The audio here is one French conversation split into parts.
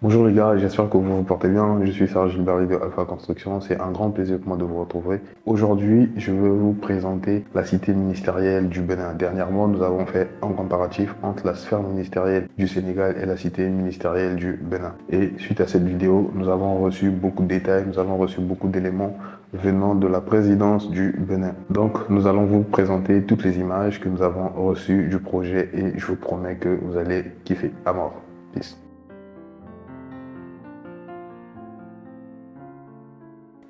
Bonjour les gars, j'espère que vous vous portez bien. Je suis Serge Gilbert de Alpha Construction. C'est un grand plaisir pour moi de vous retrouver. Aujourd'hui, je veux vous présenter la cité ministérielle du Bénin. Dernièrement, nous avons fait un comparatif entre la sphère ministérielle du Sénégal et la cité ministérielle du Bénin. Et suite à cette vidéo, nous avons reçu beaucoup de détails, nous avons reçu beaucoup d'éléments venant de la présidence du Bénin. Donc, nous allons vous présenter toutes les images que nous avons reçues du projet et je vous promets que vous allez kiffer à mort. Peace.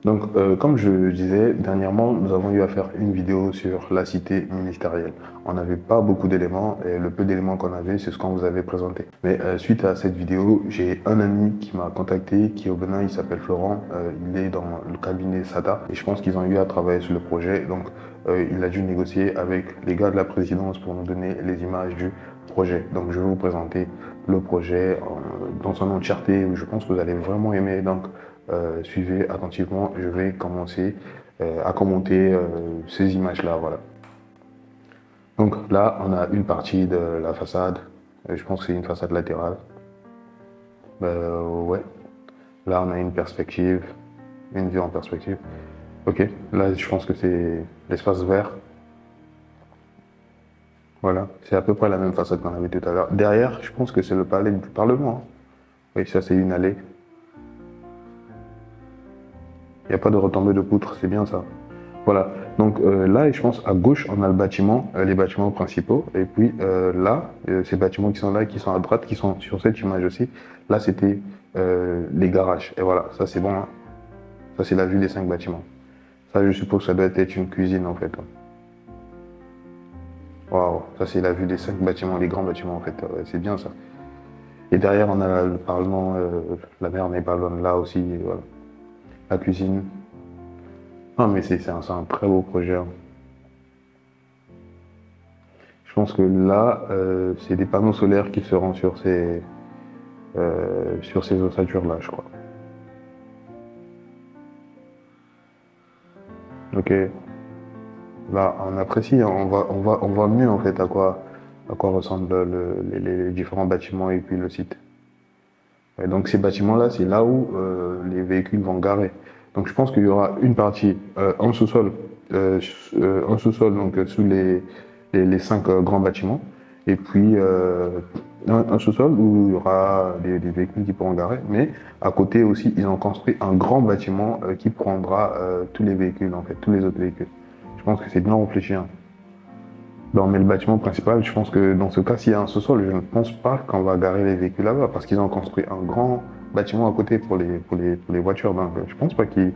Donc, comme je disais, dernièrement, nous avons eu à faire une vidéo sur la cité ministérielle. On n'avait pas beaucoup d'éléments et le peu d'éléments qu'on avait, c'est ce qu'on vous avait présenté. Mais suite à cette vidéo, j'ai un ami qui m'a contacté, qui est au Bénin, il s'appelle Florent, il est dans le cabinet SATA et je pense qu'ils ont eu à travailler sur le projet. Donc, il a dû négocier avec les gars de la présidence pour nous donner les images du projet. Donc, je vais vous présenter le projet dans son entièreté. Je pense que vous allez vraiment aimer. Donc, suivez attentivement, je vais commencer à commenter ces images-là. Voilà. Donc là, on a une partie de la façade. Je pense que c'est une façade latérale. Ouais. Là, on a une perspective, une vue en perspective. Ok. Là, je pense que c'est l'espace vert. Voilà. C'est à peu près la même façade qu'on avait tout à l'heure. Derrière, je pense que c'est le palais du Parlement. Oui, ça, c'est une allée. Il n'y a pas de retombée de poutre, c'est bien ça. Voilà, donc là, je pense à gauche, on a le bâtiment, les bâtiments principaux. Et puis là, ces bâtiments qui sont là, qui sont à droite, qui sont sur cette image aussi, là, c'était les garages. Et voilà, ça c'est bon. Hein. Ça, c'est la vue des 5 bâtiments. Ça, je suppose que ça doit être une cuisine en fait. Waouh, ça c'est la vue des 5 bâtiments, les grands bâtiments en fait. C'est bien ça. Et derrière, on a le parlement, la mer n'est pas loin là aussi. Voilà. La cuisine. Non, mais c'est un très beau projet. Hein. Je pense que là, c'est des panneaux solaires qui seront sur ces ossature-là, je crois. Ok, là, on apprécie, hein, on voit mieux en fait à quoi ressemblent les différents bâtiments et puis le site. Et donc ces bâtiments-là, c'est là où les véhicules vont garer. Donc je pense qu'il y aura une partie en sous-sol, donc sous les 5 grands bâtiments, et puis un sous-sol où il y aura des véhicules qui pourront garer, mais à côté aussi, ils ont construit un grand bâtiment qui prendra tous les véhicules, en fait, tous les autres véhicules. Je pense que c'est bien réfléchi. Hein. Non, mais le bâtiment principal, je pense que dans ce cas, s'il y a un sous-sol, je ne pense pas qu'on va garer les véhicules là-bas, parce qu'ils ont construit un grand bâtiment à côté pour les voitures. Donc, je pense pas que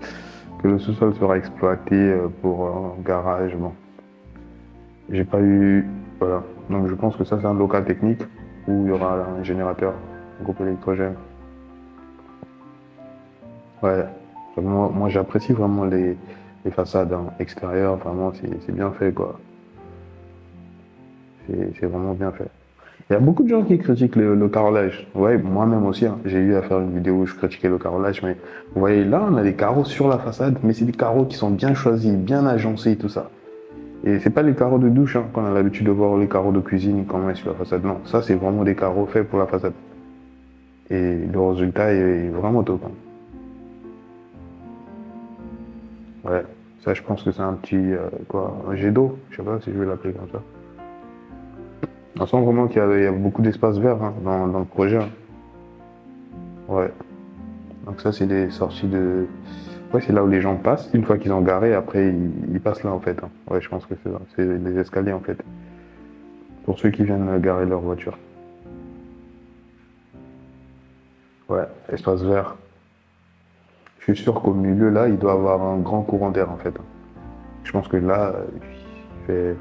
le sous-sol sera exploité pour un garage. Bon, j'ai pas eu. Voilà. Donc, je pense que ça, c'est un local technique où il y aura un générateur, un groupe électrogène. Ouais. Moi j'apprécie vraiment les façades hein, extérieures. Vraiment, c'est bien fait, quoi. C'est vraiment bien fait. Il y a beaucoup de gens qui critiquent le carrelage. Ouais, moi-même aussi, hein, j'ai eu à faire une vidéo où je critiquais le carrelage, mais vous voyez, là, on a des carreaux sur la façade, mais c'est des carreaux qui sont bien choisis, bien agencés et tout ça. Et c'est pas les carreaux de douche, hein, qu'on a l'habitude de voir les carreaux de cuisine comme sur la façade. Non, ça, c'est vraiment des carreaux faits pour la façade. Et le résultat est vraiment top. Hein. Ouais, ça, je pense que c'est un petit, un jet d'eau, je sais pas si je vais l'appeler comme ça. On sent vraiment qu'il y a beaucoup d'espace vert hein, dans le projet. Hein. Ouais. Donc ça, c'est les sorties de... Ouais, c'est là où les gens passent. Une fois qu'ils ont garé, après, ils passent là, en fait. Hein. Ouais, je pense que c'est ça. C'est les escaliers, en fait. Pour ceux qui viennent garer leur voiture. Ouais, espace vert. Je suis sûr qu'au milieu, là, il doit y avoir un grand courant d'air, en fait. Je pense que là, il fait...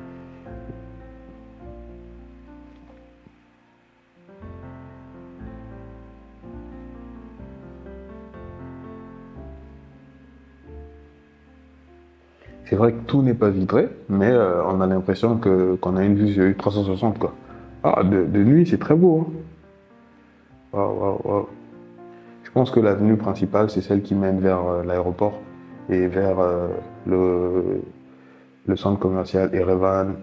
C'est vrai que tout n'est pas vitré, mais on a l'impression qu'on a une vue 360, quoi. Ah, de nuit, c'est très beau. Hein. Waouh, waouh, waouh. Je pense que l'avenue principale, c'est celle qui mène vers l'aéroport et vers le centre commercial Erevan.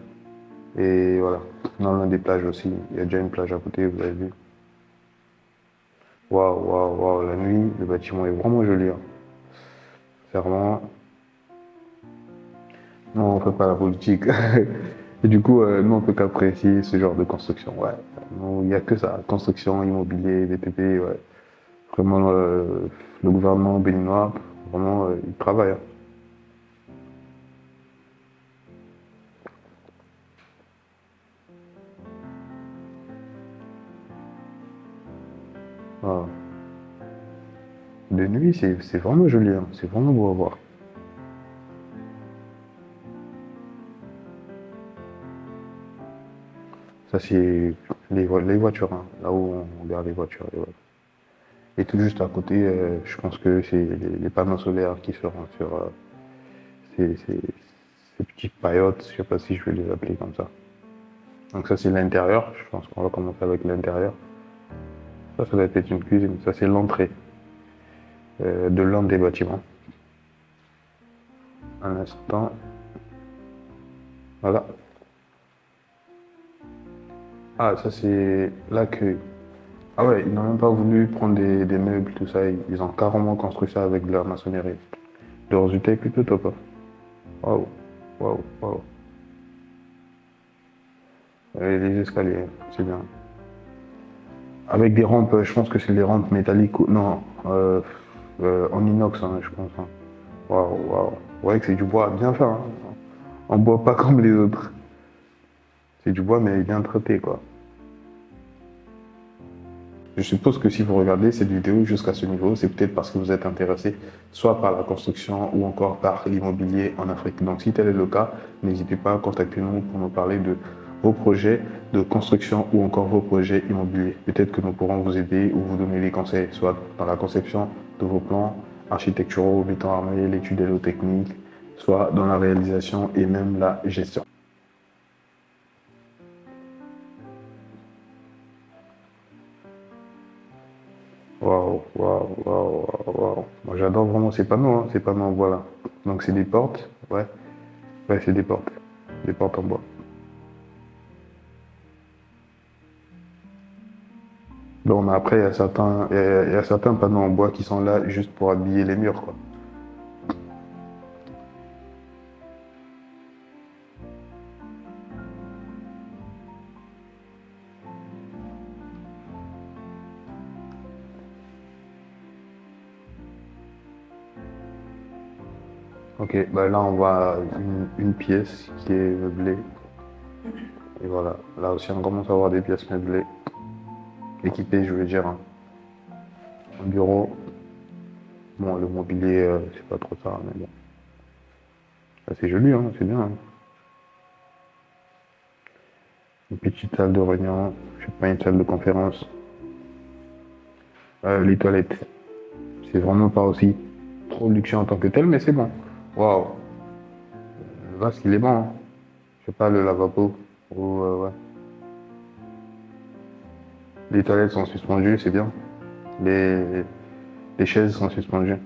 Et voilà, non loin des plages aussi. Il y a déjà une plage à côté, vous avez vu. Waouh, waouh, waouh, la nuit, le bâtiment est vraiment joli, hein. C'est vraiment... Non, on fait pas la politique. Et du coup, nous, on peut qu'apprécier ce genre de construction, ouais. Nous, il n'y a que ça, construction, immobilier, BTP, ouais. Vraiment, le gouvernement béninois, vraiment, il travaille, hein. Voilà. De nuit, c'est vraiment joli, hein. C'est vraiment beau à voir. Ça, c'est les voitures, hein. Là où on regarde les voitures. Et tout juste à côté, je pense que c'est les panneaux solaires qui seront sur ces petites paillotes, je sais pas si je vais les appeler comme ça. Donc ça, c'est l'intérieur. Je pense qu'on va commencer avec l'intérieur. Ça doit être une cuisine. Ça, c'est l'entrée de l'un des bâtiments. Un instant. Voilà. Ah, ça, c'est l'accueil. Ah ouais, ils n'ont même pas voulu prendre des meubles, tout ça. Ils ont carrément construit ça avec de la maçonnerie. Le résultat est plutôt top, hein. Waouh, waouh, waouh. Et les escaliers, c'est bien. Avec des rampes, je pense que c'est des rampes métalliques. Non, en inox, hein, je pense, hein. Waouh, waouh. Ouais, que c'est du bois bien fait, hein. En bois pas comme les autres. C'est du bois, mais bien traité, quoi. Je suppose que si vous regardez cette vidéo jusqu'à ce niveau, c'est peut-être parce que vous êtes intéressé soit par la construction ou encore par l'immobilier en Afrique. Donc si tel est le cas, n'hésitez pas à contacter nous pour nous parler de vos projets de construction ou encore vos projets immobiliers. Peut-être que nous pourrons vous aider ou vous donner des conseils, soit dans la conception de vos plans architecturaux, béton armé, l'étude technique, soit dans la réalisation et même la gestion. Waouh, waouh, waouh, waouh, waouh. Moi, j'adore vraiment ces panneaux en bois là. Donc, c'est des portes, ouais. Ouais, c'est des portes en bois. Bon, mais après, il y a certains panneaux en bois qui sont là juste pour habiller les murs, quoi. Ok, bah là, on voit une pièce qui est meublée. Et voilà, là aussi, on commence à avoir des pièces meublées, équipées, je veux dire, hein. Un bureau, bon, le mobilier, c'est pas trop ça, mais bon. Ah, c'est joli, hein, c'est bien, hein. Une petite salle de réunion, je sais pas, une salle de conférence. Les toilettes. C'est vraiment pas aussi trop luxueux en tant que tel, mais c'est bon. Waouh. Le vasque, il est bon, hein. Je sais pas, le lavabo. Ou, ouais. Les toilettes sont suspendues, c'est bien. Les, les chaises sont suspendues.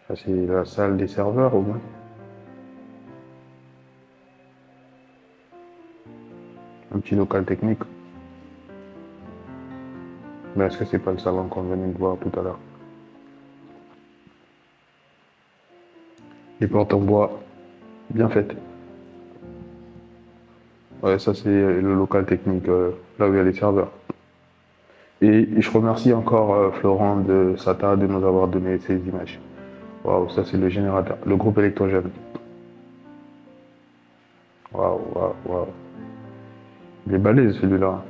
Ça, c'est la salle des serveurs, au moins. Un petit local technique. Mais est-ce que c'est pas le salon qu'on venait de voir tout à l'heure? Les portes en bois, bien faites. Ouais, ça, c'est le local technique, là où il y a les serveurs. Et je remercie encore Florent de SATA de nous avoir donné ces images. Waouh, ça c'est le générateur, le groupe électrogène. Waouh, waouh, waouh. Il est balèze celui-là.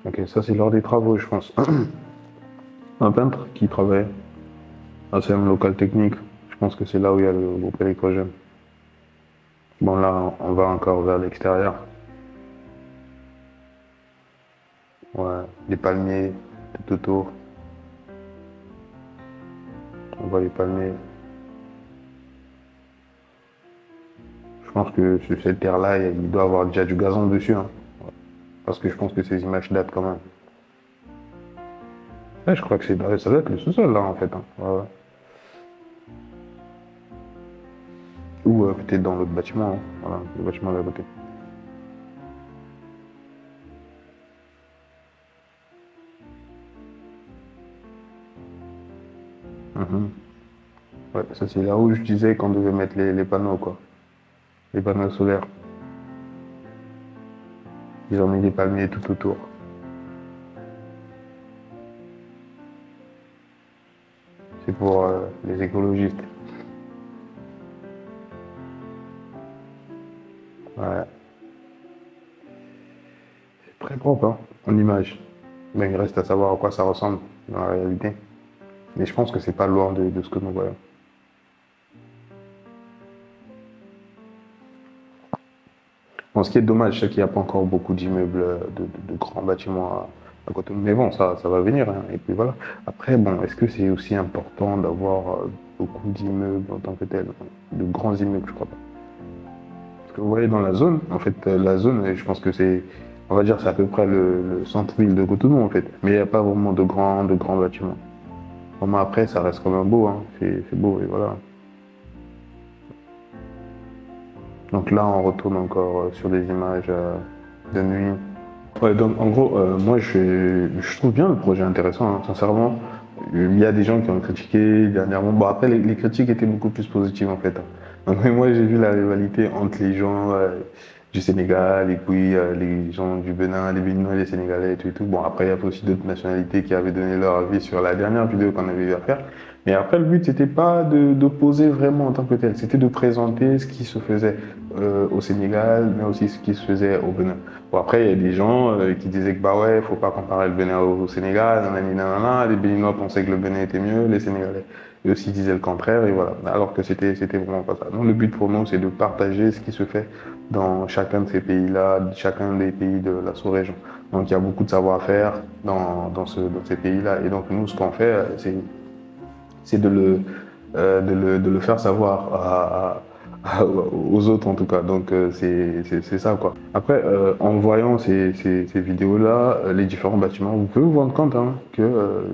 Ok, ça c'est lors des travaux, je pense. Un peintre qui travaille. Ah, c'est un local technique. Je pense que c'est là où il y a le groupe électrogène. Bon, là, on va encore vers l'extérieur. Ouais, les palmiers tout autour. On voit les palmiers. Je pense que sur cette terre-là, il doit y avoir déjà du gazon dessus, hein. Parce que je pense que ces images datent quand même. Ouais, je crois que ça doit être le sous-sol, là, en fait, hein. Ouais, ouais. Ou peut-être dans l'autre bâtiment, hein. Voilà, le bâtiment d'à côté. Mhm. Ouais, ça c'est là où je disais qu'on devait mettre les panneaux, quoi. Les panneaux solaires. Ils ont mis des palmiers tout autour. C'est pour les écologistes. Ouais, c'est très propre, hein, en image. Mais il reste à savoir à quoi ça ressemble dans la réalité. Mais je pense que c'est pas loin de ce que nous voyons. Bon, ce qui est dommage, c'est qu'il n'y a pas encore beaucoup d'immeubles, de grands bâtiments à côté. Mais bon, ça va venir, hein. Et puis voilà. Après, bon, est-ce que c'est aussi important d'avoir beaucoup d'immeubles en tant que tel? De grands immeubles, je crois pas. Parce que vous voyez dans la zone, en fait, la zone, je pense que c'est, on va dire, c'est à peu près le centre-ville de Cotonou, en fait. Mais il n'y a pas vraiment de grands bâtiments. Vraiment, après, ça reste quand même beau, hein. C'est beau, et voilà. Donc là, on retourne encore sur des images de nuit. Ouais, donc en gros, moi je trouve bien le projet intéressant, hein, sincèrement. Il y a des gens qui ont critiqué dernièrement. Bon, après, les critiques étaient beaucoup plus positives en fait, hein. Donc, mais moi, j'ai vu la rivalité entre les gens du Sénégal et puis les gens du Bénin, les Béninois et les Sénégalais et tout et tout. Bon, après, il y avait aussi d'autres nationalités qui avaient donné leur avis sur la dernière vidéo qu'on avait eu à faire. Mais après, le but, c'était pas d'opposer vraiment en tant que tel. C'était de présenter ce qui se faisait au Sénégal, mais aussi ce qui se faisait au Bénin. Bon, après, il y a des gens qui disaient que bah ouais, faut pas comparer le Bénin au Sénégal, nanani, nanana. Les Béninois pensaient que le Bénin était mieux, les Sénégalais eux aussi disaient le contraire, et voilà. Alors que c'était vraiment pas ça. Donc le but pour nous, c'est de partager ce qui se fait dans chacun de ces pays-là, chacun des pays de la sous-région. Donc il y a beaucoup de savoir-faire dans ces pays-là. Et donc nous, ce qu'on fait, c'est de le faire savoir aux autres en tout cas. Donc c'est ça quoi. Après, en voyant ces vidéos-là, les différents bâtiments, vous pouvez vous rendre compte hein, que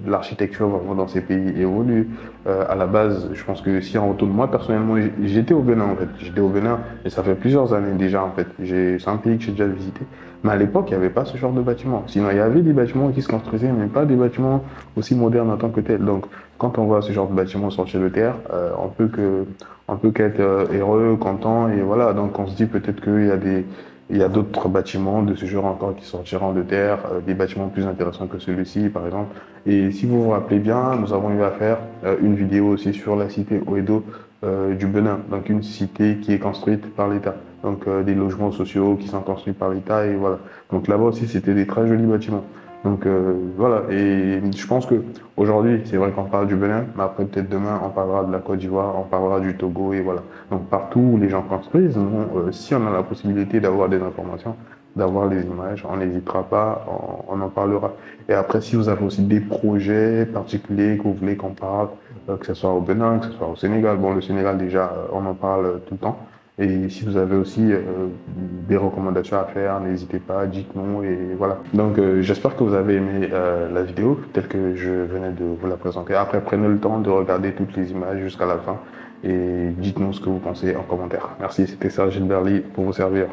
l'architecture vraiment dans ces pays évolue. À la base, je pense que si on retourne, moi personnellement, j'étais au Bénin en fait. J'étais au Bénin et ça fait plusieurs années déjà en fait. C'est un pays que j'ai déjà visité. Mais à l'époque, il n'y avait pas ce genre de bâtiment. Sinon, il y avait des bâtiments qui se construisaient, mais pas des bâtiments aussi modernes en tant que tels. Donc, quand on voit ce genre de bâtiment sortir de terre, on peut qu'être heureux, content, et voilà. Donc, on se dit peut-être il y a d'autres bâtiments de ce genre encore qui sortiront de terre, des bâtiments plus intéressants que celui-ci, par exemple. Et si vous vous rappelez bien, nous avons eu à faire une vidéo aussi sur la cité Oedo du Bénin, donc une cité qui est construite par l'État. Donc des logements sociaux qui sont construits par l'État et voilà. Donc là-bas aussi, c'était des très jolis bâtiments. Donc voilà, et je pense que aujourd'hui, c'est vrai qu'on parle du Bénin, mais après peut-être demain, on parlera de la Côte d'Ivoire, on parlera du Togo et voilà. Donc partout où les gens construisent, nous, si on a la possibilité d'avoir des informations, d'avoir les images, on n'hésitera pas, on en parlera. Et après, si vous avez aussi des projets particuliers que vous voulez qu'on parle, que ce soit au Bénin, que ce soit au Sénégal, bon, le Sénégal déjà, on en parle tout le temps. Et si vous avez aussi des recommandations à faire, n'hésitez pas, dites-nous et voilà. Donc j'espère que vous avez aimé la vidéo telle que je venais de vous la présenter. Après, prenez le temps de regarder toutes les images jusqu'à la fin et dites-nous ce que vous pensez en commentaire. Merci, c'était Serge Gilberly pour vous servir.